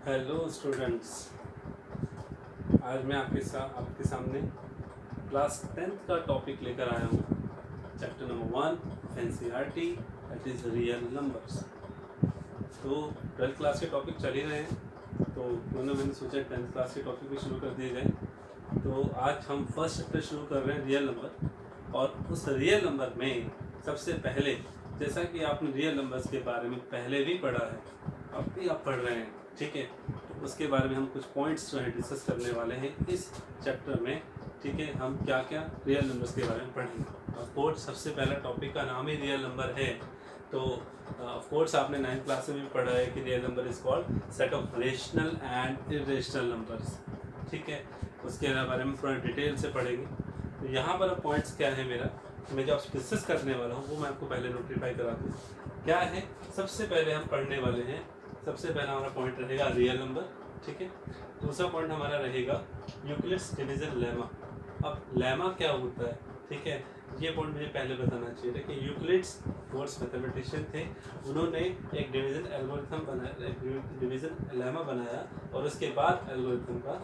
Hello students, आज मैं आपके सामने क्लास 10th का टॉपिक लेकर आया हूँ। Chapter number 1 NCERT, that is real numbers. तो 12th क्लास के टॉपिक चल ही रहे हैं, तो मैंने सोचा 10th क्लास के टॉपिक भी शुरू कर दिए जाए। तो आज हम फर्स्ट चैप्टर शुरू कर रहे हैं रियल नंबर। और उस रियल नंबर में सबसे पहले, जैसा कि आपने रियल नंबर्स के बारे में पहले भी पढ़ा है, अब भी आप पढ़ रहे हैं, ठीक है, तो उसके बारे में हम कुछ पॉइंट्स जो है डिस्कस करने वाले हैं इस चैप्टर में। ठीक है, हम क्या क्या रियल नंबर्स के बारे में पढ़ेंगे। ऑफ कोर्स सबसे पहला टॉपिक का नाम ही रियल नंबर है, तो ऑफ कोर्स आपने 9th क्लास में भी पढ़ा है कि real number is called set of rational and irrational numbers. ठीक है, उसके बारे में थोड़ा डिटेल से पढ़ेंगे। तो यहाँ पर पॉइंट्स क्या है मेरा, मैं जो आपसे डिस्कस करने वाला हूँ वो मैं आपको पहले नोटिफाई करा दूँ क्या है। सबसे पहले हम पढ़ने वाले हैं, सबसे पहला हमारा पॉइंट रहेगा रियल नंबर। ठीक है, दूसरा पॉइंट हमारा रहेगा यूक्लिड्स डिवीजन लेमा। अब लेमा क्या होता है, ठीक है, ये पॉइंट मुझे पहले बताना चाहिए था कि यूक्लिड्स फोर्स मैथमेटिशियन थे, उन्होंने एक डिवीजन एल्गोरिथम बनाया, एक डिवीजन लेमा बनाया, और उसके बाद एल्गोरिथम का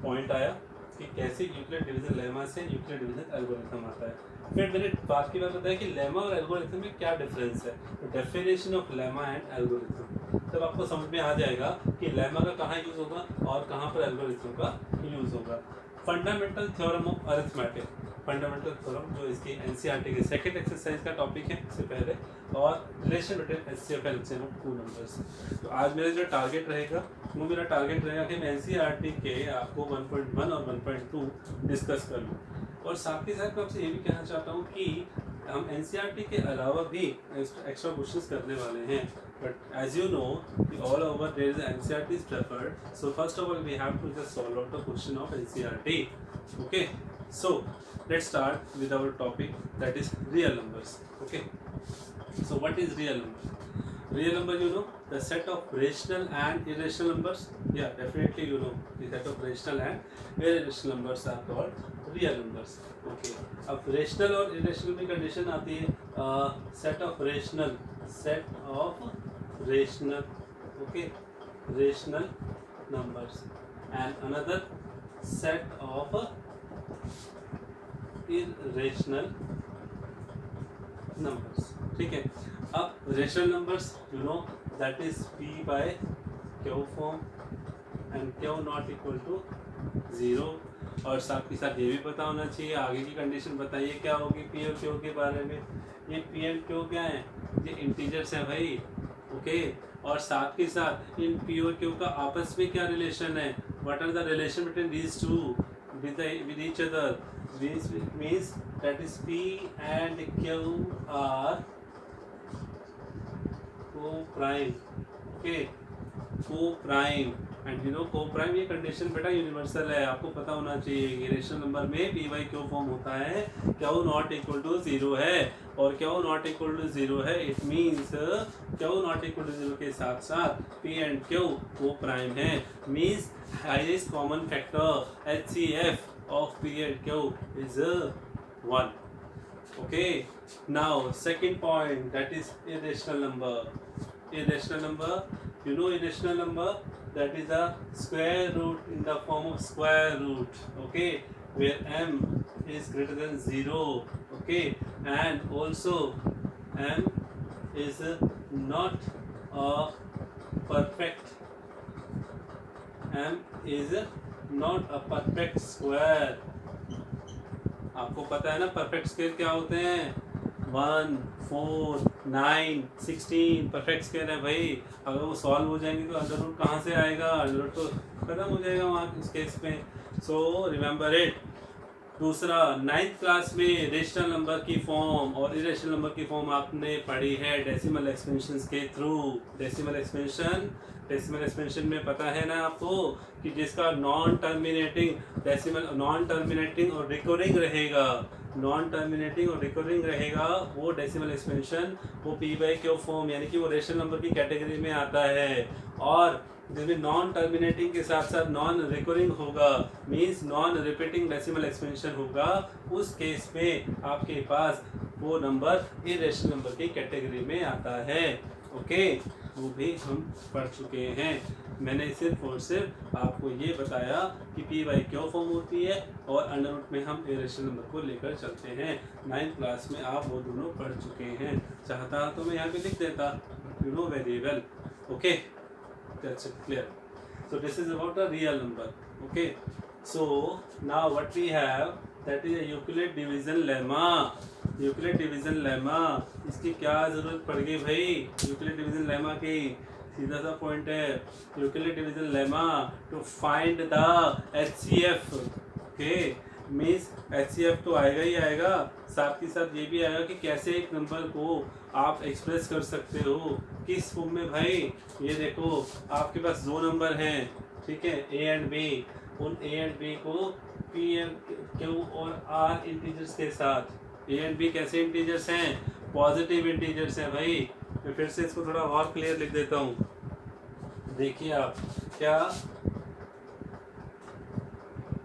पॉइंट आया कि कैसे यूक्लिड डिवीजन लेमा से यूक्लिड डिवीजन एल्गोरिथम आता है। फिर मैंने बात की बात बताया कि लेमा और एल्गोरिथम में क्या डिफरेंस है, तो definition of lemma and algorithm, तब आपको समझ में आ जाएगा कि लेमा का कहाँ यूज़ होगा और कहाँ पर एल्गोरिथम का यूज़ होगा। Fundamental theorem of arithmetic, fundamental theorem जो इसकी एनसीईआरटी के सेकंड एक्सरसाइज का टॉपिक है इससे पहले, और relation between HCF and LCM of two numbers. तो आज मेरा जो टारगेट रहेगा वो मेरा टारगेट रहेगा कि मैं एनसीईआरटी के आपको 1.1 और 1.2 डिस्कस कर लूँ। और साथ ही साथ मैं आपसे ये भी कहना चाहता हूँ कि हम एनसीईआरटी के अलावा भी एक्स्ट्रा क्वेश्चंस करने वाले हैं, but as you know all over there is NCERT is preferred, so first of all we have to just solve out the question of NCERT. Okay, so let's start with our topic, that is real numbers. Okay, so what is real number? Real number, you know, the set of rational and irrational numbers. Yeah, definitely you know the set of rational and irrational numbers are called real numbers. Okay, अब rational और irrational में condition आती है set of rational, okay, rational numbers, and another set of irrational numbers. ठीक है, अब rational numbers you know that is p by q form and q not equal to 0। और साथ ही साथ ये भी पता होना चाहिए, आगे की कंडीशन बताइए क्या होगी p और q के बारे में। ये p एंड q क्या है, ये इंटीजर्स हैं भाई। ओके, और साथ ही साथ इन p और q का आपस में क्या रिलेशन है, what are the relation between these two with each other, which means that is p and q are co-prime. Okay, co-prime, and you know co-prime ये कंडीशन बेटा यूनिवर्सल है, आपको पता होना चाहिए कि रेशनल नंबर में p by q फॉर्म होता है, q नॉट इक्वल टू 0 है, और q नॉट इक्वल टू 0 है, it means q not equal to 0 के साथ साथ p एंड q co-prime है, means highest common factor HCF of p and q is 1. Okay, now second point, that is irrational number. Irrational number, you know irrational number, that is a square root in the form of square root. Okay, where m is greater than 0. Okay, and also m is not a perfect, m is not a perfect square. आपको पता है ना perfect square क्या होते हैं, 1, 4, 9, 16 perfect square है भाई। अगर वो सॉल्व हो जाएंगे तो अंडर रूट कहाँ से आएगा, अंडर रूट तो खत्म हो जाएगा वहाँ उस केस में। So remember it. दूसरा, 9th क्लास में रेशनल नंबर की फॉर्म और इरेशनल नंबर की फॉर्म आपने पढ़ी है डेसिमल एक्सपेंशन के थ्रू। डेसिमल एक्सपेंशन में पता है ना आपको कि जिसका नॉन टर्मिनेटिंग और रिकरिंग रहेगा, वो डेसिमल एक्सपेंशन वो p by q फॉर्म यानी कि वो रेशनल नंबर की कैटेगरी में आता है। और जिसमें नॉन टर्मिनेटिंग के साथ साथ नॉन रिकरिंग होगा, means non repeating decimal expansion होगा, उस केस में आपके पास वो नंबर इरेशनल नंबर की कैटेगरी में आता है। ओके, वो भी हम पढ़ चुके हैं। मैंने सिर्फ और सिर्फ आपको ये बताया कि पी वाई क्यों फॉर्म होती है और अंडर रूट में हम इरेशनल नंबर को लेकर चलते हैं। 9th क्लास में आप वो दोनों पढ़ चुके हैं। चाहता तो मैं यहाँ पे लिख देता, but you know very well. Okay, that's it, clear. So this is about a real number. Okay. So now what we have, that is a Euclid division lemma. Euclid division lemma. इसकी क्या जरूरत पड़ गई भाई Euclid division lemma की? सीधा सा point है, Euclid division lemma to find the HCF. Okay. Means HCF तो आएगा ही आएगा, साथ ही साथ ये भी आएगा कि कैसे एक नंबर को आप एक्सप्रेस कर सकते हो, किस फॉर्म में भाई। ये देखो आपके पास दो नंबर हैं, ठीक है, A एंड B। उन A एंड B को P एंड Q और R इंटीजर्स के साथ। A एंड B कैसे इंटीजर्स हैं? पॉजिटिव इंटीजर्स हैं भाई। मैं फिर से इसको थोड़ा और क्लियर लिख देता हूँ। देखिए आप, क्या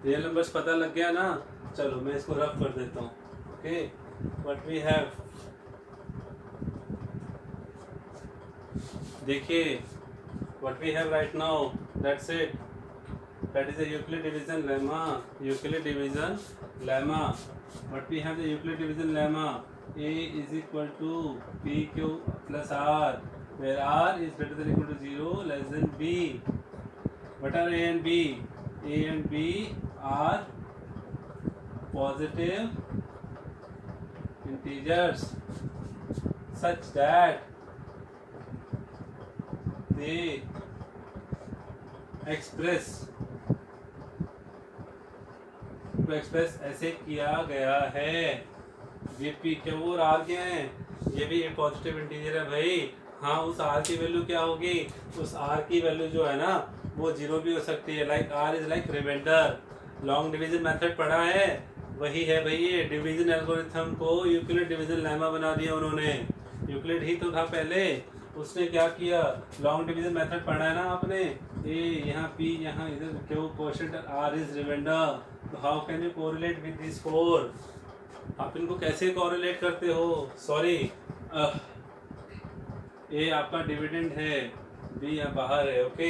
रियल नंबर्स पता लग गया ना? चलो मैं इसको रफ कर देता हूँ। ओके, व्हाट वी हैव, देखिए what we have right now, that's it, that is the Euclid division lemma. Euclid division lemma, what we have the Euclid division lemma, A is equal to PQ plus R, where R is greater than equal to 0, less than B. What are A and B? A and B are positive integers such that they express, to express ऐसे किया गया है। ये P Q और are क्या है? ये भी एक पॉजिटिव इंटीजर है भाई। हाँ, उस आर की वैल्यू क्या होगी? उस आर की वैल्यू जो है ना वो जीरो भी हो सकती है। Like r is like reminder. Long division method पढ़ा है, वही है भाई ये। डिवीजन एल्गोरिथम को यूक्लिड डिवीजन लेमा बना दिया उन्होंने। यूक्लिड ही तो था पहले, उसने क्या किया, लॉन्ग डिवीजन मेथड पढ़ा है ना आपने। ए यहाँ पी, यहाँ इधर Q, quotient, R is reminder. तो how can you correlate with this four? आप इनको कैसे कोरिलेट करते हो? सॉरी, ए आपका डिविडेंड है, बी यहाँ बाहर है। ओके,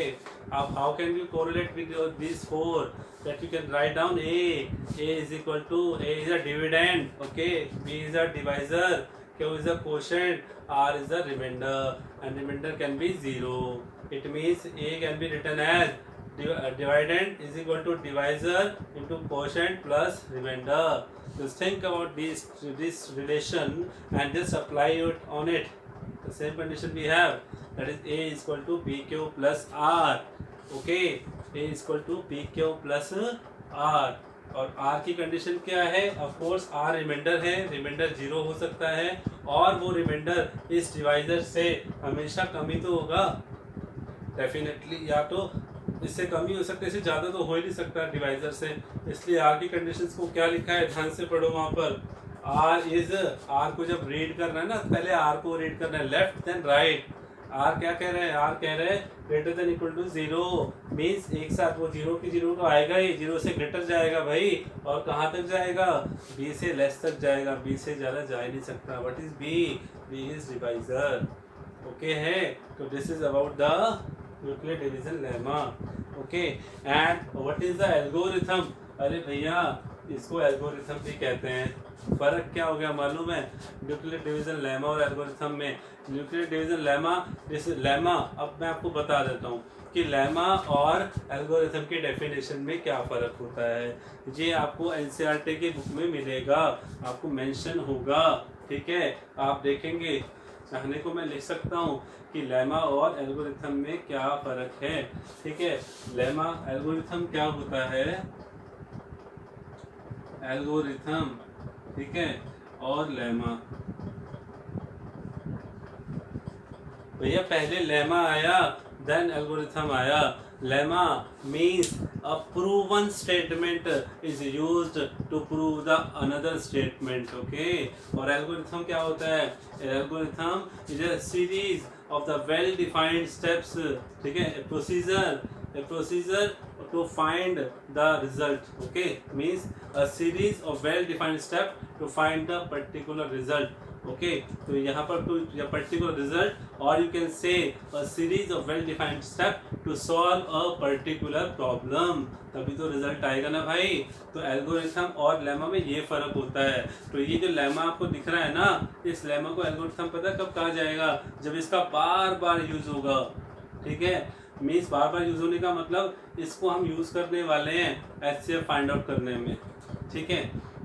आप how can you correlate with this four? That you can write down a is equal to, a is a dividend, okay, b is a divisor, Q is a quotient, R is a remainder, and remainder can be 0. It means A can be written as dividend is equal to divisor into quotient plus remainder. Just think about this relation and just apply it on it. The same condition we have, that is A is equal to BQ plus R. Okay, A is equal to BQ plus R. और R की condition क्या है? Of course R reminder है, reminder 0 हो सकता है, और वो रिमाइंडर इस डिवाइजर से हमेशा कम ही तो होगा डेफिनेटली, या तो इससे कम ही हो सकता है, इससे ज़्यादा तो हो ही नहीं सकता डिवाइजर से। इसलिए R की कंडीशंस को क्या लिखा है, ध्यान से पढ़ो वहाँ पर। R को जब रीड करना है ना, पहले R को रीड करना है लेफ्ट देन राइट। R क्या कह रहे हैं? R कह रहे हैं greater than equal to 0, means एक साथ वो 0 की 0 तो आएगा ही, 0 से ग्रेटर जाएगा भाई, और कहाँ तक जाएगा? B से लेस तक जाएगा, B से ज़्यादा जा ही नहीं सकता। What is B? B is divisor. Okay है, तो this is about the Euclid division lemma. Okay, and what is the algorithm? अरे भैया, इसको एल्गोरिथम भी कहते हैं। फर्क क्या हो गया मालूम है यूक्लिड डिवीजन लेमा और एल्गोरिथम में? यूक्लिड डिवीजन लेमा, जैसे लेमा, अब मैं आपको बता देता हूँ कि लेमा और एल्गोरिथम की डेफिनेशन में क्या फ़र्क होता है। ये आपको एनसीईआरटी की बुक में मिलेगा, आपको मेंशन होगा, ठीक है। आप देखेंगे, चाहने को मैं लिख सकता हूँ कि लेमा और एल्गोरिथम में क्या फ़र्क है, ठीक है। लेमा, एल्गोरिथम क्या होता है? एल्गोरिथम, ठीक है, और लेमा। भैया पहले लेमा आया, देन एल्गोरिथम आया। Lemma means a proven statement is used to prove the another statement, okay। और एल्गोरिथम क्या होता है? Algorithm is a series of the well defined steps, ठीक है, a procedure to find the result, okay, means a series of well defined steps to find the particular result। Okay तो यहाँ पर to particular result और you can say a series of well defined step to solve a particular problem, तभी तो result आएगा ना भाई। तो एल्गोरिथम और लेमा में ये फर्क होता है। तो ये जो लेमा आपको दिख रहा है ना, इस लेमा को एल्गोरिथम पता कब कहा जाएगा, जब इसका बार बार यूज होगा। ठीक है, मीन्स बार बार यूज होने का मतलब इसको हम यूज करने वाले हैं एचसीएफ फाइंड आउट करने में। ठीक है,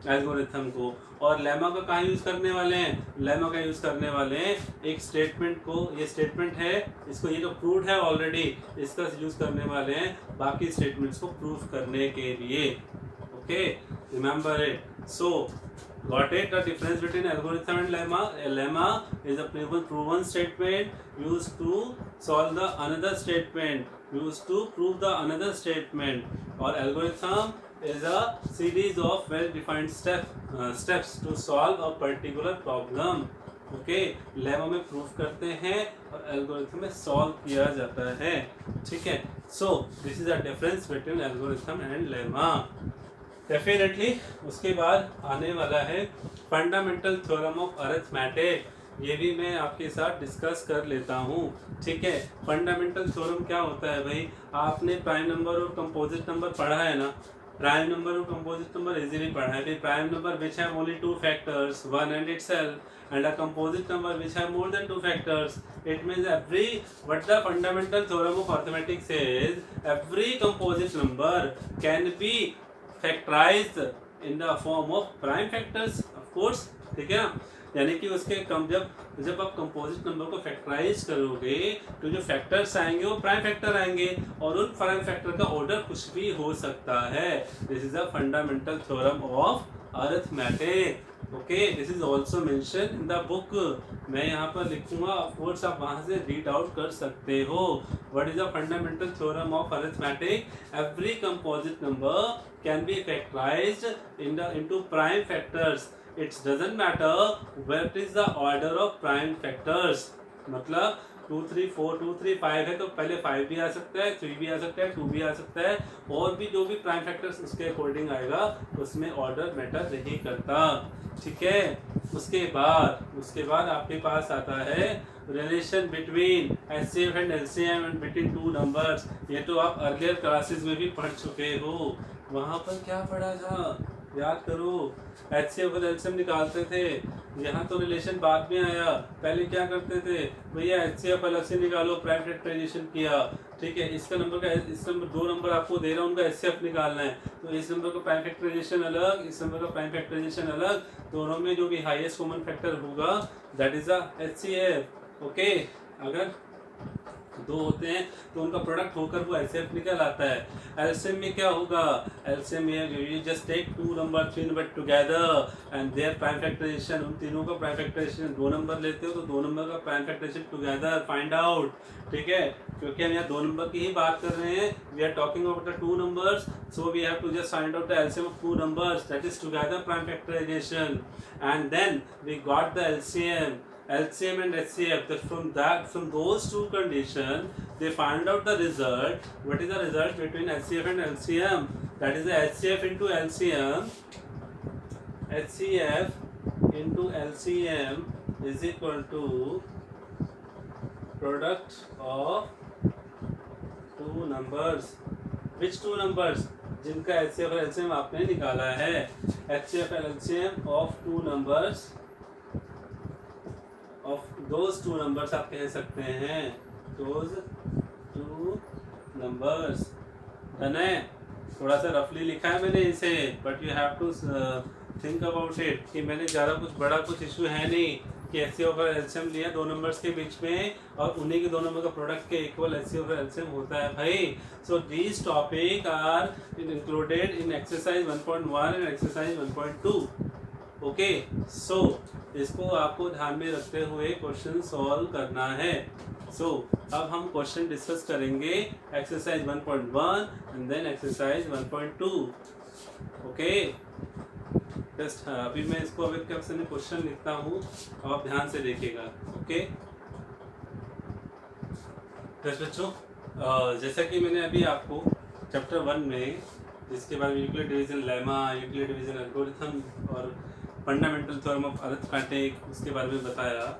एल्गोरिथम को। और लेमा का कहाँ यूज करने वाले हैं, लेमा का यूज करने वाले हैं एक स्टेटमेंट को, ये स्टेटमेंट है, इसको ये तो प्रूव है ऑलरेडी, इसका यूज करने वाले हैं बाकी स्टेटमेंट्स को प्रूव करने के लिए। Okay, remember it. So got it, the difference between algorithm and lemma. A lemma is a proven statement used to solve the another statement, used to prove the another statement, or algorithm is a series of well defined steps to solve a particular problem. Okay, lemma में proof करते हैं और algorithm में solve किया जाता है। ठीक है, so this is a difference between algorithm and lemma. Definitely उसके बाद आने वाला है फंडामेंटल थ्योरम ऑफ अरिथमेटिक, ये भी मैं आपके साथ डिस्कस कर लेता हूँ। ठीक है, फंडामेंटल थ्योरम क्या होता है भाई, आपने प्राइम नंबर और कंपोजिट नंबर पढ़ा है ना, प्राइम नंबर और कंपोजिट नंबर इजीली पढ़ा है। फिर prime number which have only two factors, one and itself, and a composite number which have more than two factors. It means what the fundamental theorem of arithmetic says, every composite number can be factorized in the form of prime factors, of course. ठीक है ना, यानी कि उसके जब आप composite number को factorise करोगे तो जो फैक्टर्स आएंगे वो प्राइम फैक्टर आएंगे, और उन प्राइम फैक्टर का ऑर्डर कुछ भी हो सकता है। This is a fundamental theorem of arithmetic. Okay, this is also mention in the book, मैं यहाँ पर लिखूंगा, ऑफ कोर्स आप वहाँ से रीड आउट कर सकते हो। What is the fundamental theorem of arithmetic, every composite number can be factorised into prime factors, it doesn't matter what is the order of prime factors। मतलब 2 3 4 2 3 5 है तो पहले 5 भी आ सकता है, 3 भी आ सकता है, 2 भी आ सकता है, और भी जो भी प्राइम फैक्टर्स उसके अकॉर्डिंग आएगा उसमें ऑर्डर मैटर नहीं करता। ठीक है, उसके बाद आपके पास आता है relation between HCF and LCM and between two numbers. ये तो आप अर्लियर क्लासेस में भी पढ़ चुके हो। वहाँ पर क्या पढ़ा था, याद करो, एचसीएफ और एलसीएम निकालते थे, यहाँ तो रिलेशन बाद में आया। पहले क्या करते थे भैया, एचसीएफ अलग से निकालो, प्राइम फैक्टराइजेशन किया। ठीक है, इस नंबर दो नंबर आपको दे रहा हूँ, उनका एचसीएफ निकालना है, तो इस नंबर का प्राइम फैक्टराइजेशन अलग, इस नंबर का प्राइम फैक्टराइजेशन अलग, दोनों में जो भी हाईएस्ट कॉमन फैक्टर होगा that is a HCF. Okay, अगर दो होते हैं तो उनका प्रोडक्ट होकर वो एचसीएफ निकल आता है। एलसीएम में क्या होगा, एलसीएम में you just take two number three number together and their prime factorization, उन तीनों का प्राइम फैक्टराइजेशन, दो नंबर लेते हो तो दो नंबर का prime factorization together find out. ठीक है, क्योंकि हम यहाँ दो नंबर की ही बात कर रहे हैं, we are talking about the two numbers, so we have to just find out the LCM of two numbers, that is together prime factorization, and then we got the LCM and HCF. From those two conditions, they find out the result. What is the result between HCF and LCM? That is the HCF into LCM. HCF into LCM is equal to product of two numbers. Which two numbers? जिनका HCF और LCM आपने निकाला है। HCF and LCM of two numbers. Of those two numbers आप कह सकते हैं, those two numbers। Done है, थोड़ा सा रफली लिखा है मैंने इसे, but you have to think about it कि मैंने ज़्यादा कुछ बड़ा कुछ इशू है नहीं कि एचसीएफ और एलसीएम लिया दो नंबर्स के बीच में और उन्हीं के दो नंबर का प्रोडक्ट के इक्वल एचसीएफ और एलसीएम होता है भाई। So these topic are included in exercise 1.1 and exercise 1.2। Okay, so इसको आपको ध्यान में रखते हुए क्वेश्चन सॉल्व करना है। सो अब हम क्वेश्चन डिस्कस करेंगे exercise 1.1 and then exercise 1.2। Okay, just अभी मैं इसको अब एक क्वेश्चन लिखता हूँ, आप ध्यान से देखिएगा। ओके बच्चों, जैसा कि मैंने अभी आपको चैप्टर 1 में जिसके बारे में Euclid division lemma, Euclid division algorithm और फंडामेंटल थ्योरम ऑफ अरिथमेटिक, उसके बारे में बताया।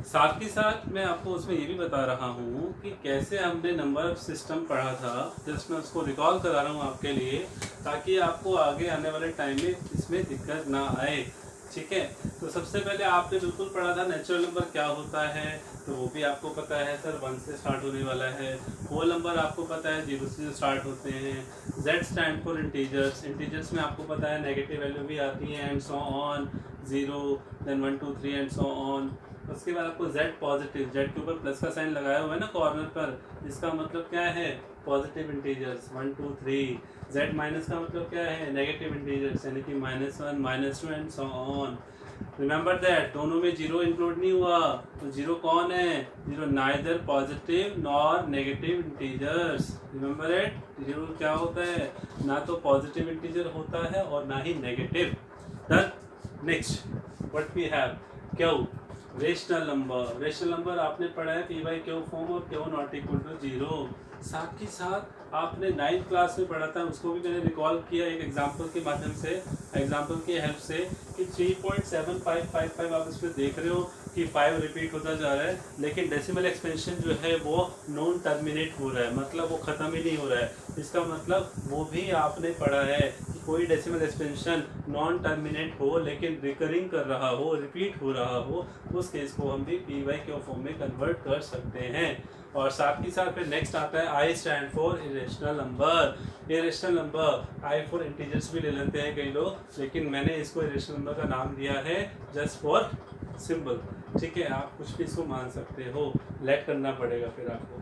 साथ ही साथ मैं आपको उसमें ये भी बता रहा हूँ कि कैसे हमने नंबर ऑफ सिस्टम पढ़ा था। जस्ट मैं उसको रिकॉल करा रहा हूँ आपके लिए, ताकि आपको आगे आने वाले टाइम में इसमें दिक्कत ना आए। ठीक है, तो सबसे पहले आपने बिल्कुल पढ़ा था नेचुरल नंबर क्या होता है, तो वो भी आपको पता है सर 1 से स्टार्ट होने वाला है। होल नंबर आपको पता है 0 से स्टार्ट होते हैं। Z stand for integers, integers में आपको पता है नेगेटिव वैल्यू भी आती है and so on, 0 then 1 2 3 and so on. उसके बाद आपको Z पॉजिटिव, Z के ऊपर प्लस का साइन लगाया हुआ है ना कॉर्नर पर, इसका मतलब क्या है पॉजिटिव इंटीजर्स 1 2 3। Z माइनस का मतलब क्या है नेगेटिव इंटीजर्स, यानी कि -1 -2 and so on. Remember that दोनों में जीरो इंक्लूड नहीं हुआ, तो जीरो कौन है, zero neither positive nor negative integers. Remember it, zero क्या होता है, ना तो पॉजिटिव इंटीजर होता है और ना ही negative. Done. Next what we have, Q rational number. Rational number आपने पढ़ा है पी बाई क्यू फॉर्म और क्यू नॉट इक्वल टू 0। साथ ही साथ आपने 9th क्लास में पढ़ा था, उसको भी मैंने रिकॉल किया एक एग्जांपल के माध्यम से, एग्जांपल की हेल्प से, कि 3.7555 आप इसमें देख रहे हो कि 5 रिपीट होता जा रहा है, लेकिन डेसिमल एक्सपेंशन जो है वो नॉन टर्मिनेट हो रहा है, मतलब वो ख़त्म ही नहीं हो रहा है। इसका मतलब वो भी आपने पढ़ा है कि कोई डेसिमल एक्सपेंशन नॉन टर्मिनेट हो लेकिन रिकरिंग कर रहा हो, रिपीट हो रहा हो, उस केस को हम भी पी बाई क्यू फॉर्म में कन्वर्ट कर सकते हैं। और साथ ही साथ फिर नेक्स्ट आता है I stand for irrational number. Irrational number I for integers भी ले लेते हैं कई लोग, लेकिन मैंने इसको इरेशनल नंबर का नाम दिया है जस्ट फॉर सिंबल। ठीक है, आप कुछ भी इसको मान सकते हो, लेट करना पड़ेगा फिर आपको।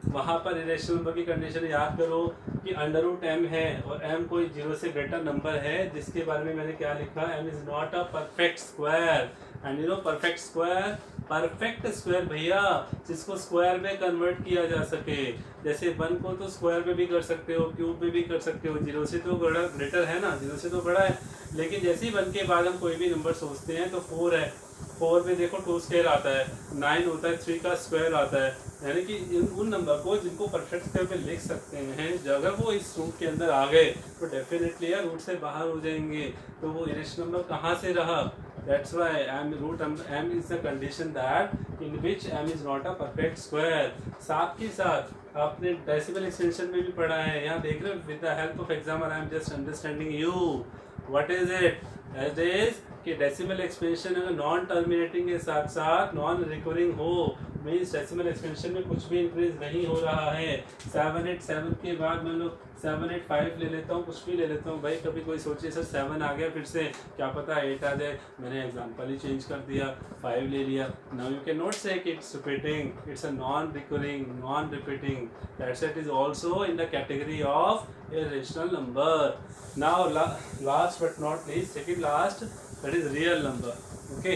वहाँ पर इरेशनल नंबर की कंडीशन याद करो कि √m है और m कोई 0 से ग्रेटर नंबर है, जिसके बारे में मैंने क्या लिखा, m is not a perfect square. And you know perfect square, perfect square भैया जिसको स्क्वायर में कन्वर्ट किया जा सके। जैसे 1 को तो स्क्वायर में भी कर सकते हो, क्यूब में भी कर सकते हो, 0 से तो बड़ा ग्रेटर है ना, 0 से तो बड़ा है। लेकिन जैसे ही 1 के बाद हम कोई भी नंबर सोचते हैं तो 4 है, 4 में देखो 2 स्क्वायर आता है, 9 होता है 3 का स्क्वायर आता है। यानी कि उन नंबर को जिनको परफेक्ट स्क्वायर पे लिख सकते हैं, अगर वो इस रूट के अंदर आ गए तो डेफिनेटली यार रूट से बाहर हो जाएंगे, तो वो इरेशनल नंबर कहाँ से रहा। That's why m is the condition that in which m is not a perfect square। साथ ही साथ आपने डेसिमल एक्सटेंशन में भी पढ़ा है, यहाँ देख रहे हो, with the help of example I am just understanding you what is it. At is कि डेसिमल एक्सपेंशन अगर नॉन टर्मिनेटिंग के साथ साथ नॉन रिकरिंग हो, मीन्स डेसिमल एक्सपेंशन में कुछ भी इंक्रीज नहीं हो रहा है। 787 के बाद मैं लोग 785 ले लेता हूँ, कुछ भी ले लेता हूँ भाई। कभी कोई सोचिए सर 7 आ गया फिर से, क्या पता 8 आ जाए, मैंने एग्जाम्पल ही चेंज कर दिया, 5 ले लिया। नाउ यू कैन नॉट से कि it's repeating, it's a non recurring, non repeating, that's it is also in the category of irrational number. Now last but not least, second last, that is real number. Okay,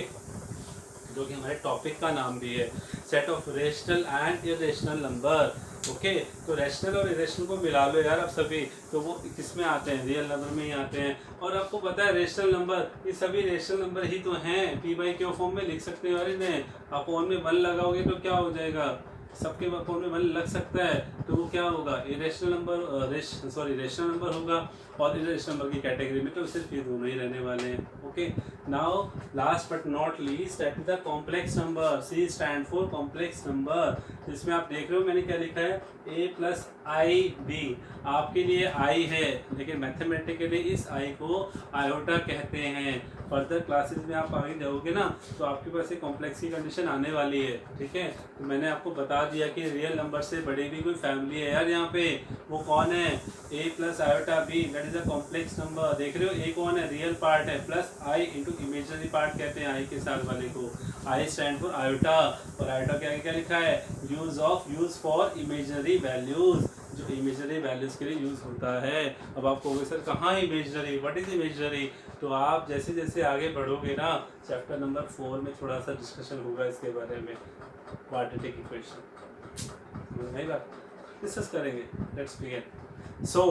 जो कि हमारे topic का नाम भी है, set of rational and irrational number. Okay, तो rational और irrational को मिला लो यार आप सभी, तो वो किस में आते हैं, रियल नंबर में ही आते हैं। और आपको पता है रेशनल नंबर, ये सभी रेशनल नंबर ही तो हैं, पी बाई क्यू फॉर्म में लिख सकते हैं। और इन्हें आप ऑन में 1 लगाओगे तो क्या हो जाएगा, सबके फोन में 1 लग सकता है, तो वो क्या होगा, इरेशनल नंबर, रेशनल नंबर होगा। और इरेशनल नंबर की कैटेगरी में तो सिर्फ ये दोनों ही रहने वाले हैं। Okay, now last but not least, that is the complex number. C stand for complex number. इसमें आप देख रहे हो मैंने क्या लिखा है, a प्लस आई बी। आपके लिए आई है, लेकिन मैथमेटिकली इस आई को आयोटा कहते हैं। फर्दर क्लासेस में आप आगे जाओगे ना, तो आपके पास एक कॉम्प्लेक्स की कंडीशन आने वाली है। ठीक है, तो मैंने आपको बता दिया कि रियल नंबर से बड़ी भी कोई फैमिली है यार यहाँ पे, वो कौन है, a plus iota b, that is a complex number. देख रहे हो, a कौन है, रियल पार्ट है, plus i into imaginary part कहते हैं i के साथ वाले को। i स्टैंड फॉर आयोटा, और आयोटा क्या क्या लिखा है, यूज फॉर इमेजनरी वैल्यूज, जो इमेजनरी वैल्यूज के लिए यूज होता है। अब आप कहोगे सर कहाँ इमेजनरी, व्हाट इज इमेजनरी, तो आप जैसे जैसे आगे बढ़ोगे ना, चैप्टर नंबर 4 में थोड़ा सा डिस्कशन होगा इसके बारे में, क्वाड्रेटिक इक्वेशन, नहीं बात डिस्कस करेंगे। Let's begin. सो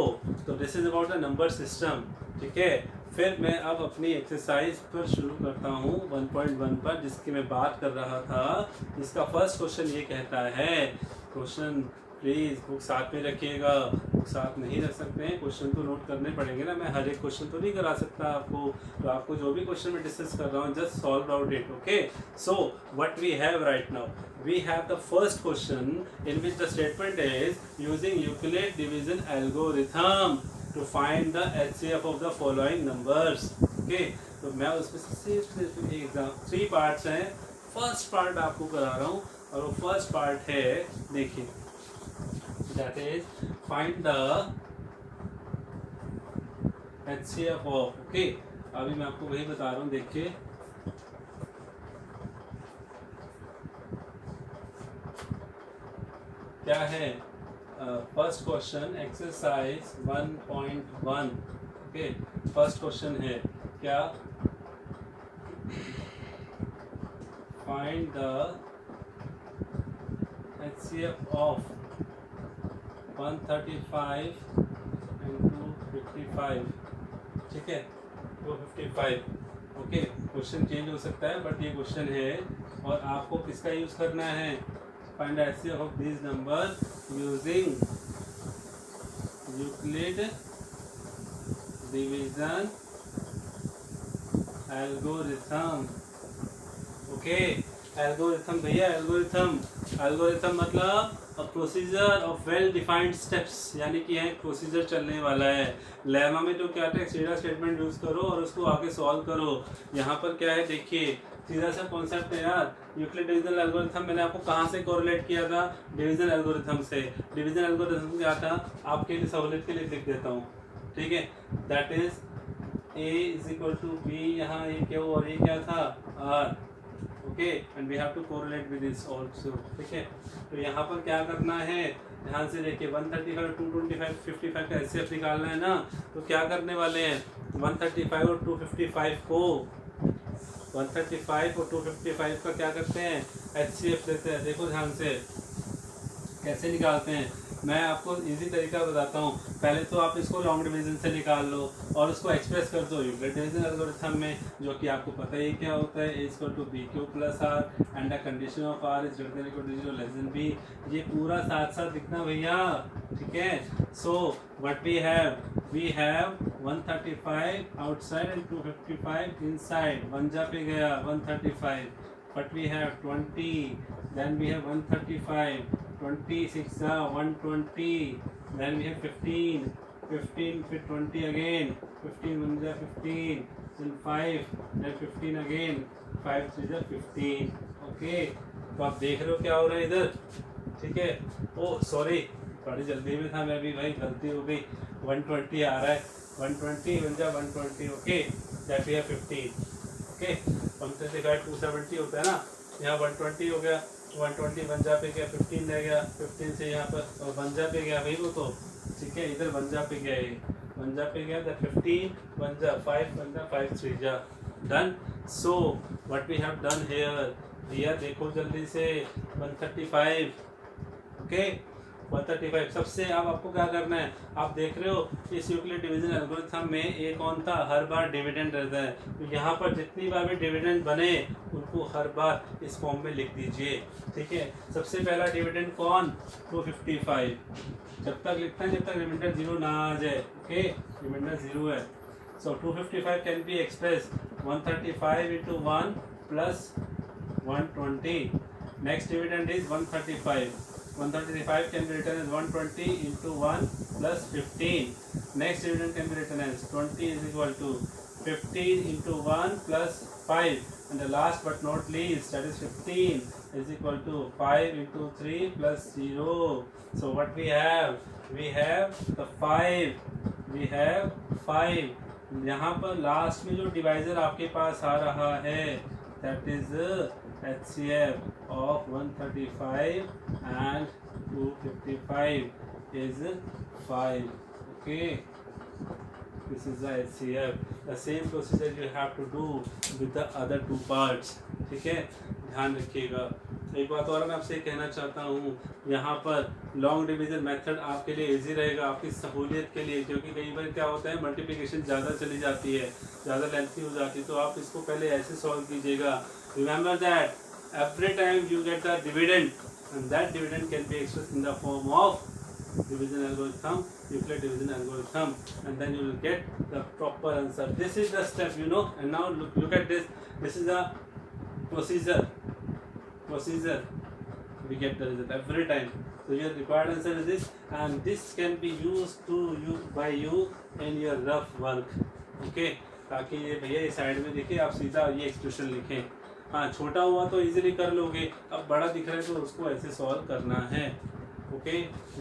तो this is about the number system. ठीक है, फिर मैं अब अपनी एक्सरसाइज पर शुरू करता हूँ 1.1 पर, जिसकी मैं बात कर रहा था। इसका फर्स्ट क्वेश्चन ये कहता है, क्वेश्चन प्लीज़ बुक साथ में रखिएगा। बुक साथ नहीं रख सकते हैं, क्वेश्चन तो नोट करने पड़ेंगे ना, मैं हर एक क्वेश्चन तो नहीं करा सकता आपको। तो आपको जो भी क्वेश्चन मैं डिस्कस कर रहा हूँ just solve out it, okay. So what we have right now, we have the first question in which the statement is using Euclid division algorithm to find the HCF of the following numbers, okay। तो मैं उसमें सिर्फ exam 3 parts हैं, first part आपको करा रहा हूँ और वो फर्स्ट पार्ट है, देखिए, that is find the HCF of, okay. अभी मैं आपको वही बता रहा हूँ, देखिए क्या है। First question exercise 1.1, okay. First question है क्या, find the HCF of 135 and 255, ठीक है, 255, ओके। क्वेश्चन चेंज हो सकता है बट ये क्वेश्चन है और आपको किसका यूज करना है, find the HCF of these numbers using Euclid division algorithm, okay. Algorithm भैया, एल्गोरिथम मतलब a procedure of well defined steps, यानी कि है प्रोसीजर चलने वाला है। लेमा में तो क्या था, सीधा स्टेटमेंट यूज करो और उसको आगे सॉल्व करो। यहाँ पर क्या है, देखिए सीधा सा कॉन्सेप्ट है यार। यूक्लिड डिवीजन एल्गोरिथम मैंने आपको कहाँ से कोरिलेट किया था, डिवीजन एल्गोरिथम से। डिवीजन एल्गोरिथम क्या था, आपके लिए सहूलियत के लिए लिख देता हूँ, ठीक है। That is A is equal to b, यहाँ ये क्या और ये क्या था, R, okay. And we have to correlate with this also, ठीक है। तो यहाँ पर क्या करना है, ध्यान से देखिए, 135 225 55 का HCF निकालना है ना। तो क्या करने वाले हैं, 135 और 255 को, 135 और 255 का क्या करते हैं, HCF लेते हैं। देखो ध्यान से कैसे निकालते हैं, मैं आपको इजी तरीका बताता हूँ। पहले तो आप इसको लॉन्ग डिवीजन से निकाल लो और उसको एक्सप्रेस कर दो यूक्लिड डिवीजन एल्गोरिथम में, जो कि आपको पता ही क्या होता है, A equal to b q plus r and the condition of r is greater than equal to 0 less than b. ये पूरा साथ साथ लिखना भैया, ठीक है। So what we have 135 outside and 255 inside, 1 जा पे गया 135, but we have 20, then we have 135, 26 120, then we have 15 फिर 20 again, 15 1 जा 15, then 5, then 15 again, 5 3 जा 15, ओके। तो आप देख रहे हो क्या हो रहा है इधर, ठीक है। ओ सॉरी, बड़ी जल्दी में था मैं भी भाई, गलती हो गई। 120 आ रहा है, 120 1 जा 120, okay. That we have 15, okay. 135 270 होता है ना, यहाँ 120 हो गया, 120 1 जा पे गया, 15 रह गया, 15 से यहाँ पर 1 जा पे गया भाई वो तो, ठीक है। इधर 1 जा पे गया, ये 1 जा पे गया, 15 1 जा 5 1 जा 5 3 जा, done. So what we have done here, भैया देखो जल्दी से, 135, ओके। 135 सबसे अब आपको क्या करना है, आप देख रहे हो इस यूक्लिड डिवीजन एल्गोरिथम में ए कौन था, हर बार डिविडेंड रहता है। तो यहाँ पर जितनी बार भी डिविडेंड बने उनको हर बार इस फॉर्म में लिख दीजिए, ठीक है। सबसे पहला डिविडेंड कौन, 255, जब तक लिखता है जब तक रिमाइंडर 0 ना आ जाए, ओके। रिमाइंडर 0 है। सो 255 can be express 135 into 1 plus 120. Next dividend is 135. 135 can be written as 120 into 1 plus 15. Next dividend can be written as 20 is equal to 15 into 1 plus 5. And the last but not least, that is 15 is equal to 5 into 3 plus 0. So what we have? We have the 5. We have 5. यहाँ पर last में जो divisor आपके पास आ रहा है, that is HCF of 135 and 255 is 5. Okay, this is the HCF. The same procedure you have to do with the other two parts. ठीक है, ध्यान रखिएगा। एक बात और मैं आपसे कहना चाहता हूँ, यहाँ पर लॉन्ग डिवीजन मेथड आपके लिए इजी रहेगा, आपकी सहूलियत के लिए, क्योंकि कई बार क्या होता है मल्टीप्लिकेशन ज़्यादा चली जाती है, ज़्यादा लेंथी हो जाती है, तो आप इसको पहले ऐसे सॉल्व कीजिएगा। Remember that every time you get the dividend, and that dividend can be expressed in the form of division algorithm, Euclid division algorithm, and then you will get the proper answer. This is the step, you know. And now look at this. This is the procedure. We get the result every time. So your required answer is this, and this can be used by you in your rough work. Okay, ताकि ये भैया इस side में देखिए आप सीधा ये expression लिखें. हाँ, छोटा हुआ तो इजीली कर लोगे, अब बड़ा दिख रहा है तो उसको ऐसे सॉल्व करना है. ओके,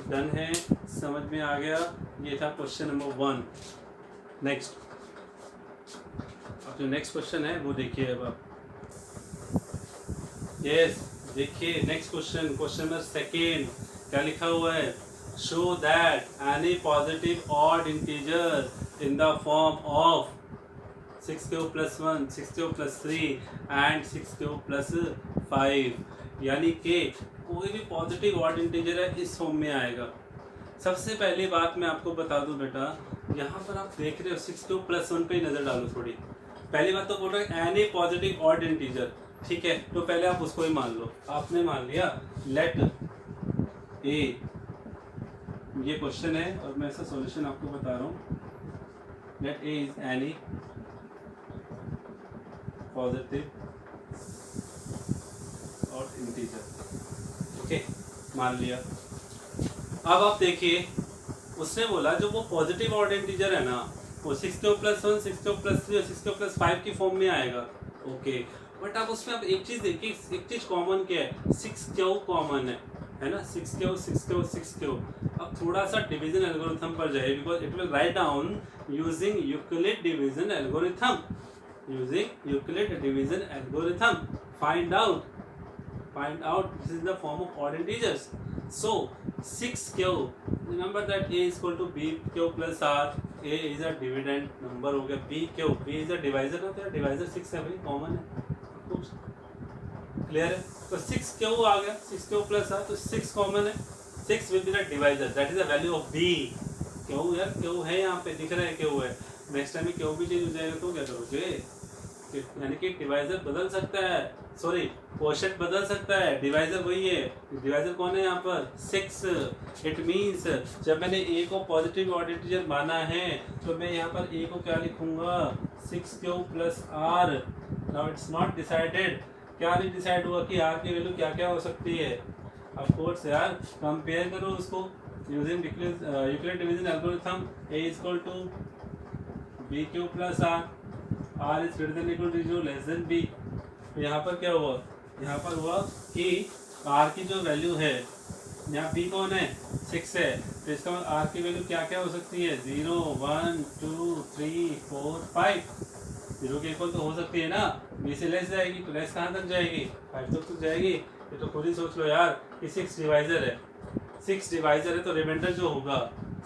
डन है, समझ में आ गया. ये था क्वेश्चन नंबर 1. नेक्स्ट, अब जो नेक्स्ट क्वेश्चन है वो देखिए. अब आप यस देखिए नेक्स्ट क्वेश्चन, क्वेश्चन नंबर 2. क्या लिखा हुआ है? Show that any positive odd integer in the form of 6 cube plus 1, 6 cube plus 3 and 6 cube plus 5, यानी कि कोई भी पॉजिटिव ऑड इंटीजर है इस फॉर्म में आएगा. सबसे पहली बात मैं आपको बता दूं बेटा, यहाँ पर आप देख रहे हो 6 क्यूब प्लस 1 पे नज़र डालो थोड़ी. पहली बात तो बोल रहे हैं एनी पॉजिटिव ऑड इंटीजर, ठीक है, तो पहले आप उसको ही मान लो. आपने मान लिया. लेट ए, ये क्वेश्चन है और मैं इसका सॉल्यूशन आपको बता रहा हूँ. Let a is any positive odd integer. Okay, मान लिया. अब आप देखिए, उसने बोला जो वो पॉजिटिव ऑड इंटीजर है ना, वो 6 क्यूब प्लस 1, 6 क्यूब प्लस 3 और 6 क्यूब प्लस 5 की फॉर्म में आएगा. ओके, बट आप उसमें आप एक चीज देखिए, एक चीज कॉमन क्या है? 6 क्यूब कॉमन है ना. 6 क्यूब 6 क्यूब 6 क्यूब. अब थोड़ा सा डिवीजन एल्गोरिथम पर जाए, because it will write down using Euclid division algorithm. Using Euclid division algorithm, find out this is the form of odd integers. So 6 cube, remember that a is equal to b cube plus r. a is a dividend number हो गया. b cube, b is a divisor ना, तो divisor 6 है भाई, common है. कुछ clear है? तो 6 cube आ गया, 6 cube plus r, तो 6 कॉमन है. 6 will be the divisor, that is the value of b. क्यों यार, क्यों है यहाँ पे दिख रहा है, क्यों है. नेक्स्ट टाइम में क्यों भी चेंज हो जाएगा तो क्या करोगे? यानी कि डिवाइजर बदल सकता है, सॉरी कोशेंट बदल सकता है, डिवाइजर वही है. डिवाइजर कौन है यहाँ पर? 6. इट मीन्स जब मैंने ए को पॉजिटिव ऑड इंटीजर माना है तो मैं यहाँ पर ए को क्या लिखूंगा? 6 cube plus r. Now it's not decided. क्या नहीं डिसाइड हुआ कि आर की वैल्यू क्या क्या हो सकती है? ऑफ कोर्स यार, कंपेयर करो उसको using Euclid division algorithm. A is equal to b cube plus r, r is greater than equal to 0 less than b. तो यहाँ पर क्या हुआ? यहाँ पर हुआ कि आर की जो वैल्यू है, यहाँ बी कौन है? 6 है, तो इसका मतलब आर की वैल्यू क्या क्या हो सकती है? 0 1 2 3 4 5. 0 के इक्वल तो हो सकती है ना. बी से लेस जाएगी तो लेस कहाँ तक जाएगी? 5 तक जाएगी. ये तो खुद ही सोच लो यार कि 6 डिवाइजर है. 6 डिवाइजर है तो रिमाइंडर जो होगा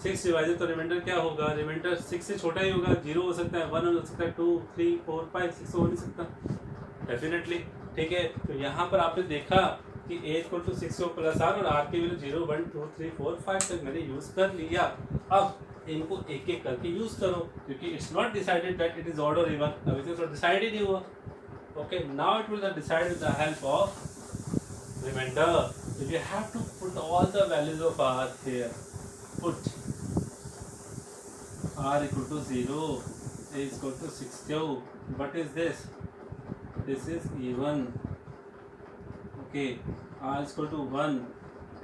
6 डिवाइजर, तो रिमाइंडर क्या होगा? रिमाइंडर 6 से छोटा ही होगा. 0 हो सकता है, 1 हो सकता है, 2 3 4 5 6 हो नहीं सकता डेफिनेटली. ठीक है, तो यहाँ पर आपने देखा कि a equal to 6 plus r और आर की वैल्यू 0 1 2 3 4 5 तक मैंने यूज कर लिया. अब इनको एक एक करके यूज करो, क्योंकि it's not decided that it is odd और इवन. अभी तक तो डिसाइड ही नहीं हुआ. Okay, now it will decide with the help of remainder. So you have to put all the values of r here. Put r equal to 0, a is equal to 6 cube. What is this? This is even. Okay, r is equal to 1,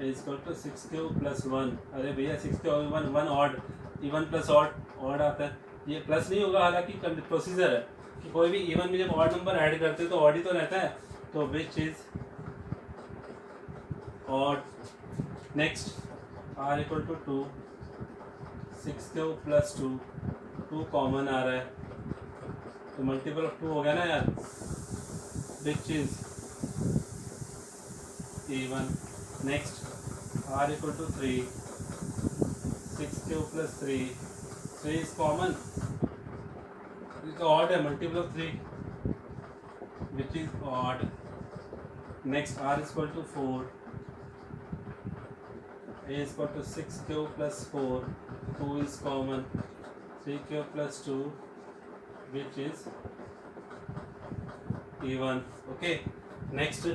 a is equal to 6 cube plus 1. अरे भैया 6 cube 1 odd, even plus odd आता है. ये plus नहीं होगा, हालांकि procedure है कि कोई भी इवन में जब ऑड नंबर ऐड करते हैं तो ऑड ही तो रहता है. तो which is odd. Next, r equal to 2, 6 cube plus 2, 2 common आ रहा है तो मल्टीपल ऑफ 2 हो गया ना यार, which is even. Next, r equal to 3, 6 cube plus 3, 3 is common, it's odd है, multiple of 3, which is odd. Next, r is equal to 4, a is equal to 6 cube plus 4, 2 is common, 3 cube plus 2, which is even. Okay, next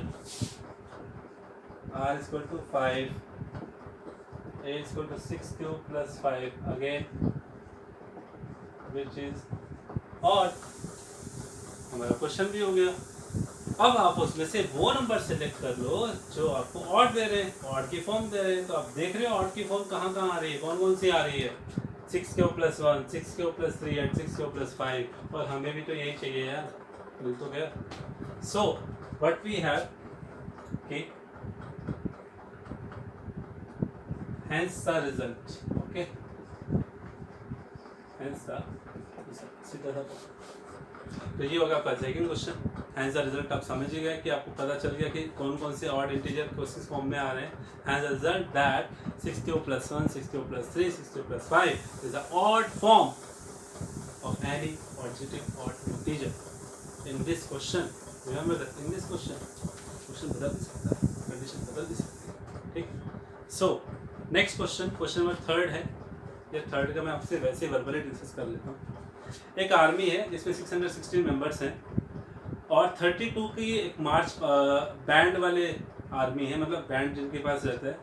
r is equal to 5, a is equal to 6 cube plus 5 again, which is odd. हमारा question भी हो गया। अब आप उसमें से वो number select कर लो जो आपको ऑड दे रहे हैं, ऑड की फॉर्म दे रहे हैं। तो आप देख रहे हो ऑड की फॉर्म कहाँ कहाँ आ रही है, कौन कौन सी आ रही है, 6 q plus 1, 6 q plus 3 and 6 q plus 5। और हमें भी तो यही चाहिए यार, मिल तो गया। सो व्हाट वी हैव कि hence the result, okay, hence the सीधा सा। तो ये होगा आपका second question. Hence the result आप समझ ही गए कि आपको पता चल गया कि कौन कौन से ऑड इंटीजर किस फॉर्म में आ रहे हैं। Hence the result that 6 q plus 1, 6 q plus 3, 6 q plus 5 is the odd form of any positive odd integer in this question. Remember that in this question बदल भी सकता है, कंडीशन बदल भी सकती है, ठीक। सो नेक्स्ट क्वेश्चन नंबर 3 है। ये 3 का मैं आपसे वैसे वर्बली डिस्कस कर लेता हूँ। एक आर्मी है जिसमें 616 मेंबर्स हैं और 32 की एक मार्च बैंड वाले आर्मी है, मतलब बैंड जिनके पास रहता है।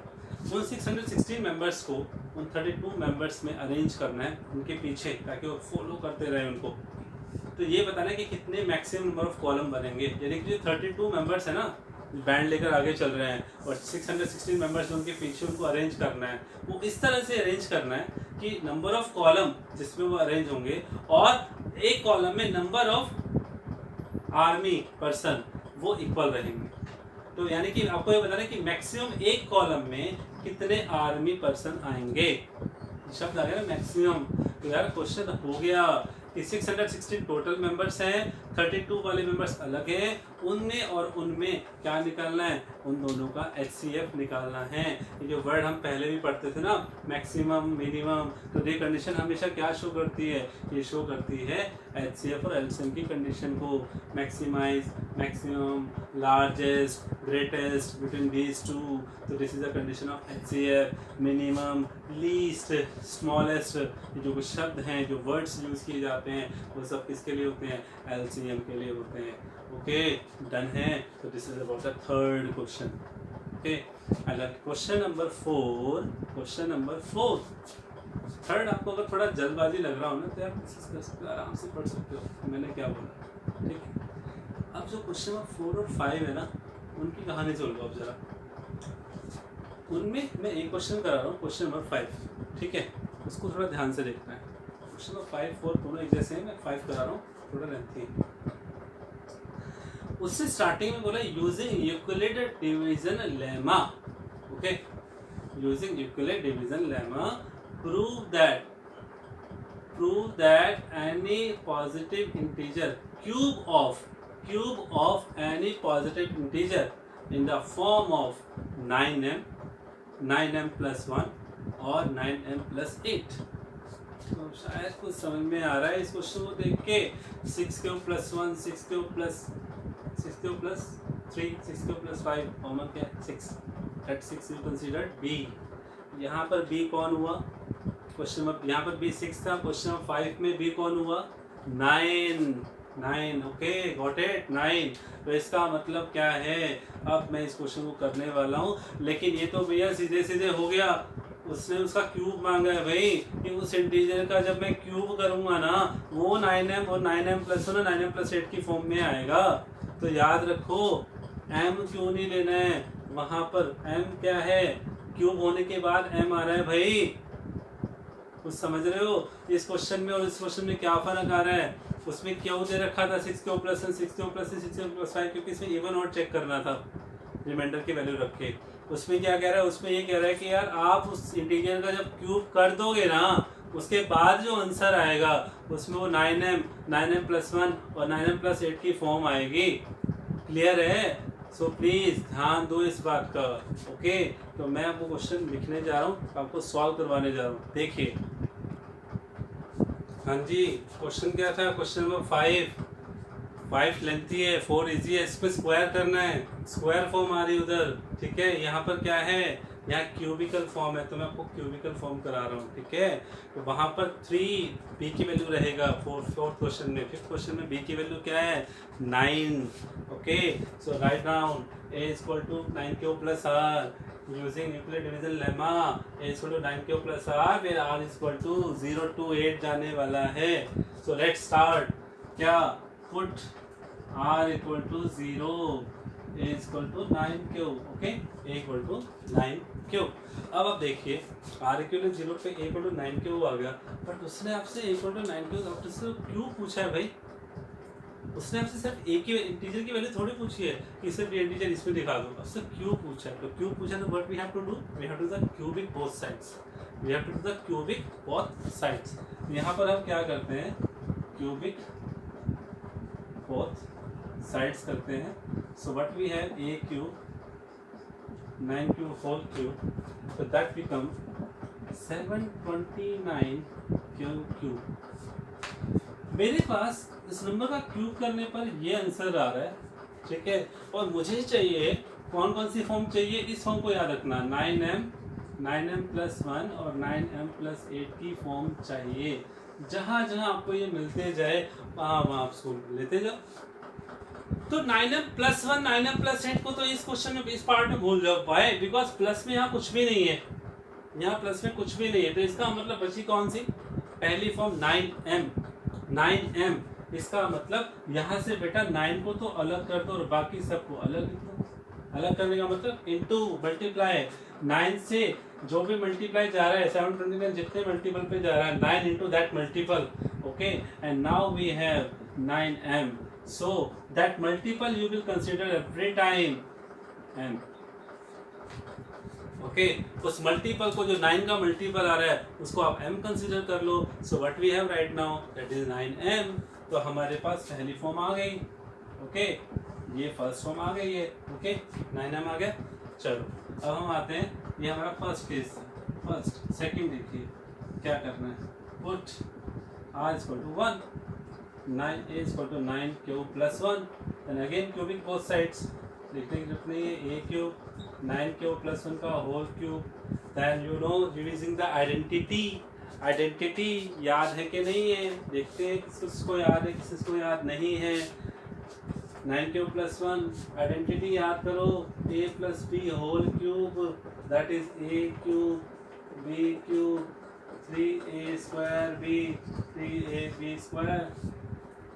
उन 616 मेंबर्स को उन 32 मेंबर्स में अरेंज करना है उनके पीछे, ताकि वो फॉलो करते रहे उनको। तो ये बताना है कि कितने मैक्सिमम नंबर ऑफ कॉलम बनेंगे, यानी कि जो 32 मेंबर्स है ना, बैंड लेकर आगे चल रहे हैं और 616 मेंबर्स उनके पीछे उनको अरेंज करना है। वो इस तरह से अरेंज करना है कि नंबर ऑफ कॉलम जिसमें वो अरेंज होंगे और एक कॉलम में नंबर ऑफ आर्मी पर्सन वो इक्वल रहेंगे। तो यानी कि आपको ये बताना है कि मैक्सिमम एक कॉलम में कितने आर्मी पर्सन आएंगे। शब्द आ गया ना मैक्सिमम। तो यार क्वेश्चन हो गया कि 616 टोटल मेंबर्स हैं, 32 वाले मेंबर्स अलग हैं, उनमें और उनमें क्या निकालना है, उन दोनों का HCF निकालना है। ये जो वर्ड हम पहले भी पढ़ते थे ना, मैक्सिमम मिनिमम, तो ये कंडीशन हमेशा क्या शो करती है, ये शो करती है HCF और LCM की कंडीशन को। Maximize, maximum, largest, greatest between these two, तो this is the condition of HCF। Minimum, least, smallest, ये जो कुछ शब्द हैं, जो वर्ड्स यूज किए जाते हैं, वो सब किसके लिए होते हैं, LCM के लिए होते हैं। ओके, डन है। तो this is about the third question. Okay, question number 4। Third आपको अगर थोड़ा जल्दबाजी लग रहा हो ना, तो आप डिस्कस कर सकते हो, आराम से पढ़ सकते हो मैंने क्या बोला, ठीक है। अब जो क्वेश्चन नंबर 4 और 5 है ना, उनकी कहानी सुन लो अब जरा। उनमें मैं एक क्वेश्चन करा रहा हूँ, क्वेश्चन नंबर 5, ठीक है, उसको थोड़ा ध्यान से देखना है। क्वेश्चन नंबर 5, 4 दोनों एक जैसे हैं, मैं 5 करा रहा हूँ, थोड़ा लेंथी है। उससे स्टार्टिंग में बोला using Euclid division lemma, okay, using Euclid division lemma prove that any positive integer cube of any positive integer in the form of 9m plus 1 और 9m plus 8। तो शायद कुछ समझ में आ रहा है इस क्वेश्चन को देख के। 6 cube plus 1, 6 cube plus 3, 6 cube plus 5, common क्या है 6, दैट 6 यू कंसीडर्ड B। यहाँ पर B कौन हुआ, क्वेश्चन नंबर यहाँ पर B 6 था, क्वेश्चन नंबर 5 में B कौन हुआ 9। Okay, got it, 9। तो इसका मतलब क्या है, अब मैं इस क्वेश्चन को करने वाला हूँ, लेकिन ये तो भैया सीधे सीधे हो गया। उसने उसका क्यूब मांगा है भाई, कि उस इंटीजर का जब मैं क्यूब करूँगा ना, वो 9m और 9m प्लस 1 9m प्लस 8 की फॉर्म में आएगा। तो याद रखो, m क्यों नहीं लेना है वहाँ पर, m क्या है, क्यूब होने के बाद m आ रहा है भाई, कुछ समझ रहे हो। इस क्वेश्चन में और इस क्वेश्चन में क्या फर्क आ रहा है, उसमें क्यों दे रखा था 6 q plus 1, 6 q plus 3, 6 q plus 5, क्योंकि इसमें इवन और चेक करना था, रिमाइंडर की वैल्यू रख के। उसमें क्या कह रहा है, उसमें ये कह रहा है कि यार आप उस इंटीजर का जब क्यूब कर दोगे ना, उसके बाद जो आंसर आएगा उसमें वो 9m प्लस 1 और 9m प्लस 8 की फॉर्म आएगी। क्लियर है? सो प्लीज़ ध्यान दो इस बात का। ओके, तो मैं आपको क्वेश्चन लिखने जा रहा हूँ, आपको सॉल्व करवाने जा रहा हूँ। देखिए, हाँ जी, क्वेश्चन क्या था, क्वेश्चन नंबर 5 लेंथी है, 4 इजी है, इसको स्क्वायर करना है, स्क्वायर फॉर्म आ रही है उधर, ठीक है। यहाँ पर क्या है यहाँ क्यूबिकल फॉर्म है तो मैं आपको क्यूबिकल फॉर्म करा रहा हूँ, ठीक है। तो वहाँ पर 3 बी की वैल्यू रहेगा फोर्थ क्वेश्चन में। फिफ्थ क्वेश्चन में बी की वैल्यू क्या है 9। Okay, so right down a equal to 9 plus r using nuclear division lemma a equal to 9 plus r where r equal to 0 to 8 जाने वाला है। So let's start. क्या put r equal to 0 a equal to 9 okay, a equal to 9 अब आप देखिए r equal to 0 पे a equal to 9 आ गया, but उसने आपसे a इक्वल टू 9 क्यों पूछा है भाई? उसने आपसे सिर्फ एक ही इंटीजर की वैल्यू थोड़ी पूछी है कि सिर्फ ये इंटीजर इसमें दिखा दो। आपसे क्यों पूछा है? तो क्यों पूछा, तो what we have to do, we have to the cubic both sides, we have to do the cubic both sides. यहाँ पर हम क्या करते हैं, क्यूबिक बोथ साइड्स करते हैं। So what we have a cube 9 whole cube, so that become 729 cube. मेरे पास इस नंबर का क्यूब करने पर ये आंसर आ रहा है, ठीक है। और मुझे चाहिए कौन कौन सी फॉर्म चाहिए, इस फॉर्म को याद रखना, 9m प्लस 1 और 9m प्लस 8 की फॉर्म चाहिए। जहाँ जहाँ आपको ये मिलते जाए वहाँ आप उसको लेते जाओ। तो 9m प्लस 1 9m प्लस 8 को तो इस क्वेश्चन में, इस पार्ट में भूल जाओ। वाई? बिकॉज प्लस में यहाँ कुछ भी नहीं है, यहाँ प्लस में कुछ भी नहीं है। तो इसका मतलब बची कौन सी, पहली फॉर्म 9m। इसका मतलब यहाँ से बेटा 9 को तो अलग कर दो और बाकी सबको अलग लिख दो। अलग करने का मतलब इनटू मल्टीप्लाई, 9 से जो भी मल्टीप्लाई जा रहा है 729 जितने मल्टीपल पे जा रहा है 9 into that multiple, okay, and now we have 9m, so that multiple you will consider every time m, okay। उस मल्टीपल को जो 9 का मल्टीपल आ रहा है उसको आप m कंसीडर कर लो। So what we have right now that is 9m। तो हमारे पास पहली फॉर्म आ गई, ओके, ये फर्स्ट फॉर्म आ गई है, ओके, 9m आ गया। चलो अब हम आते हैं, ये हमारा फर्स्ट केस है। फर्स्ट सेकंड देखिए क्या करना है, put r equal to 1 9 a equal to 9 cube plus 1, then again cubic both sides, लिखने की जरूरत नहीं है, a क्यूब 9 क्यूब प्लस 1 का whole cube, then you know using the identity याद है कि नहीं है, देखते हैं किसको याद है किसको याद नहीं है। 9 क्यूब प्लस 1 आइडेंटिटी याद करो, a plus b whole cube that is a cube b cube 3a square b 3ab square.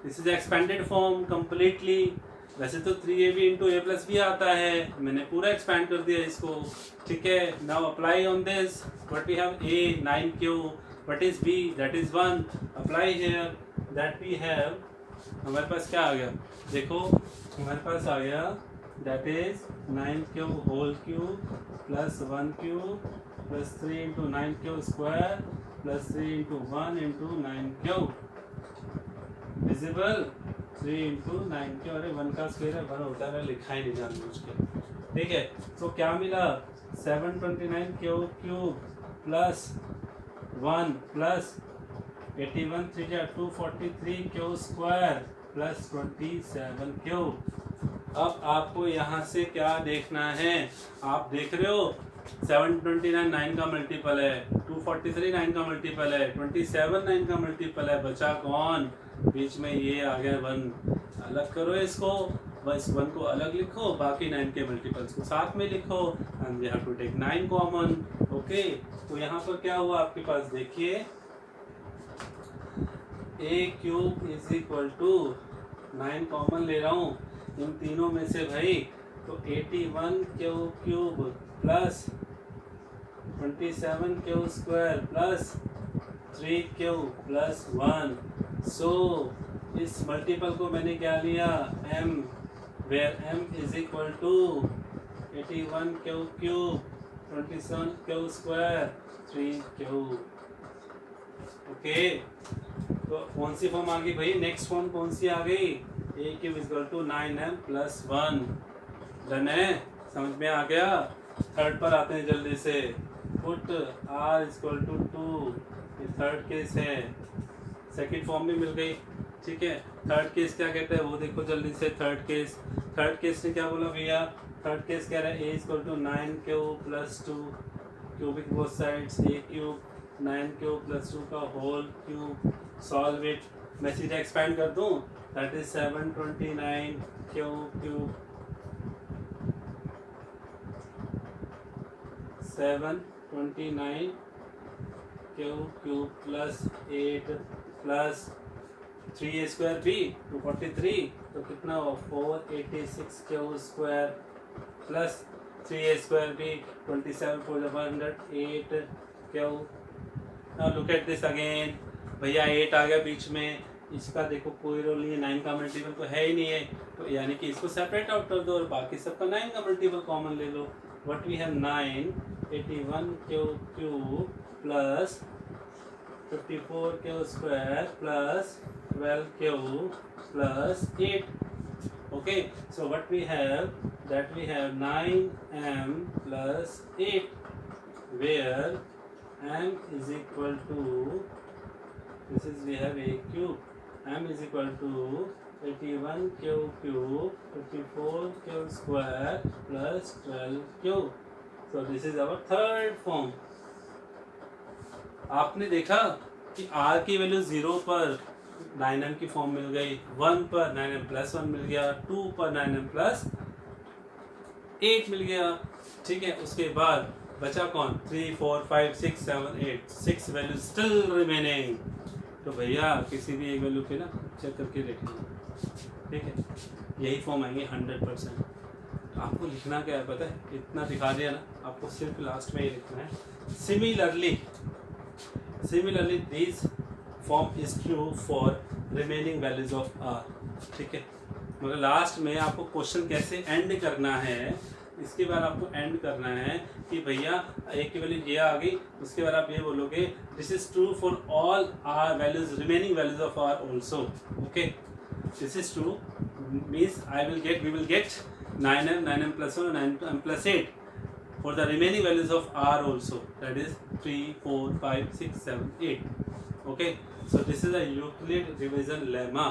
This is expanded form completely. वैसे तो 3ab into a plus B आता है, मैंने पूरा एक्सपैंड कर दिया इसको, ठीक है। Now apply on this, what we have a 9 cube, what is b that is 1, apply here that we have, हमारे पास क्या आ गया देखो, हमारे पास आ गया that is 9 cube whole cube plus 1 cube plus 3 into 9 cube square plus 3 into 1 into 9 cube visible 3 into 9 cube. अरे 1 का स्क्वायर है 1 होता है, मैं लिखा ही नहीं जानबूझ के, ठीक है। तो क्या मिला 729 cube plus 1 plus 81 3 243 cube square plus 27 cube. अब आपको यहाँ से क्या देखना है, आप देख रहे हो 729 9 का मल्टीपल है, 243 9 का मल्टीपल है, 27 9 का मल्टीपल है, बचा कौन, बीच में ये आ गया 1। अलग करो इसको, बस 1 को अलग लिखो, बाकी 9 के मल्टीपल्स को साथ में लिखो, and we have to take 9 common, okay. तो यहाँ पर क्या हुआ आपके पास, देखिए a cube is equal to 9 common ले रहा हूँ इन तीनों में से भाई, तो 81 cube plus 27 cube square plus 3 cube plus 1। So इस मल्टीपल को मैंने क्या लिया m, where m is equal to 81 cube 27 cube square 3 cube, okay. तो कौन सी फॉर्म आ गई भाई, नेक्स्ट फॉर्म कौन सी आ गई, a cube equal to 9m plus 1। Done है, समझ में आ गया। थर्ड पर आते हैं जल्दी से, पुट r इक्वल टू 2, ये थर्ड केस है, सेकंड फॉर्म भी मिल गई, ठीक है। थर्ड केस क्या कहता है वो देखो जल्दी से। थर्ड केस ने क्या बोला भैया, थर्ड केस कह रहा है A equal to 9 cube plus 2 cubic both sides A cube 9 cube plus 2 का होल क्यूब सॉल्व इट। मैं सीधा एक्सपेंड कर दूं, that is 729 cube 729 cube plus 8 plus 3a square b 243, तो कितना हो 486 क्यूब square plus 3a square b 27 4 108 cube. Now look at this again, भैया 8 आ गया बीच में, इसका देखो कोई रोल नहीं है, 9 का मल्टीपल तो है ही नहीं है, तो यानी कि इसको सेपरेट आउट कर दो और बाकी सबका 9 का मल्टीपल कॉमन ले लो। What we have 981 cube plus 54 cube square plus 12 cube plus 8। Okay, so what we have, that we have 9m plus 8 where m is equal to, this is we have a cube, m is equal to 81 cube 54 cube square plus 12 cube. So this is our third form. आपने देखा कि r की value 0 पर 9m की form मिल गई, 1 पर 9m plus 1 मिल गया, 2 पर 9m प्लस 8 मिल गया। ठीक है, उसके बाद बचा कौन, 3 4 5 6 7 8, 6 वैल्यू स्टिल रिमेनिंग। तो भैया किसी भी एक वैल्यू पे ना चेक करके देखेंगे, ठीक है, यही फॉर्म आएंगे 100%। आपको लिखना क्या है पता है, इतना दिखा दिया ना, आपको सिर्फ लास्ट में ये लिखना है similarly this form is true for remaining values of r. ठीक है, मगर लास्ट में आपको क्वेश्चन कैसे एंड करना है, इसके बाद आपको एंड करना है कि भैया ए की वैल्यू ये आ गई, उसके बाद आप ये बोलोगे this is true for all r values remaining values of r also. Okay, this is true means we will get 9m plus 1 9m plus 8 for the remaining values of r also, that is 3 4 5 6 7 8. Okay, so this is a Euclid revision lemma।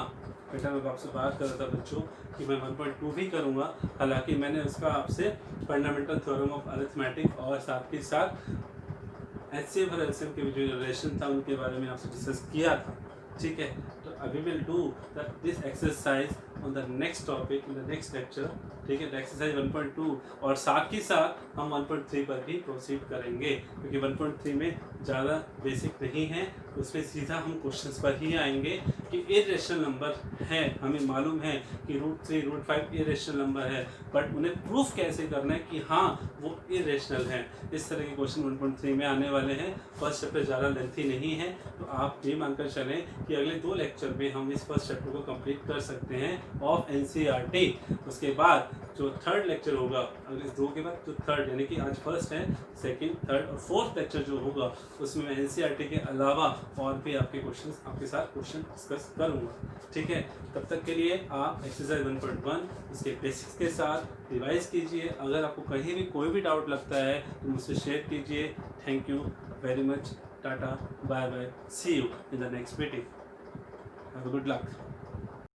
बेटा मैं आपसे बात कर रहा था बच्चों कि मैं 1.2 भी करूँगा, हालांकि मैंने उसका आपसे फंडामेंटल थ्योरम ऑफ अरिथमेटिक और साथ ही साथ HCF और LCM के जो रिलेशन था उनके बारे में आपसे डिस्कस किया था। ठीक है, तो अभी will do this exercise on the next topic in the next lecture. ठीक है, एक्सरसाइज 1.2 और साथ ही साथ हम 1.3 पर भी प्रोसीड करेंगे, क्योंकि 1.3 में ज़्यादा बेसिक नहीं है, उसमें सीधा हम क्वेश्चंस पर ही आएंगे कि इरेशनल नंबर है, हमें मालूम है कि √3 √5 इरेशनल नंबर है, बट उन्हें प्रूफ कैसे करना है कि हाँ वो इरेशनल है। इस तरह के क्वेश्चन 1.3 में आने वाले हैं। फर्स्ट चैप्टर ज़्यादा लेंथी नहीं है, तो आप ये मानकर चलें कि अगले 2 लेक्चर में हम इस फर्स्ट चैप्टर को कंप्लीट कर सकते हैं ऑफ NCERT। उसके बाद जो थर्ड लेक्चर होगा, अगले 2 के बाद जो थर्ड, यानी कि आज फर्स्ट है, सेकंड थर्ड और फोर्थ लेक्चर जो होगा उसमें मैं NCERT के अलावा और भी आपके क्वेश्चंस आपके साथ क्वेश्चन डिस्कस करूंगा। ठीक है, तब तक के लिए आप एक्सरसाइज 1.1 इसके बेसिक्स के साथ रिवाइज कीजिए। अगर आपको कहीं भी कोई भी डाउट लगता है तो मुझसे शेयर कीजिए। Thank you very much, tata, bye bye, see you in the next meeting, have a good luck.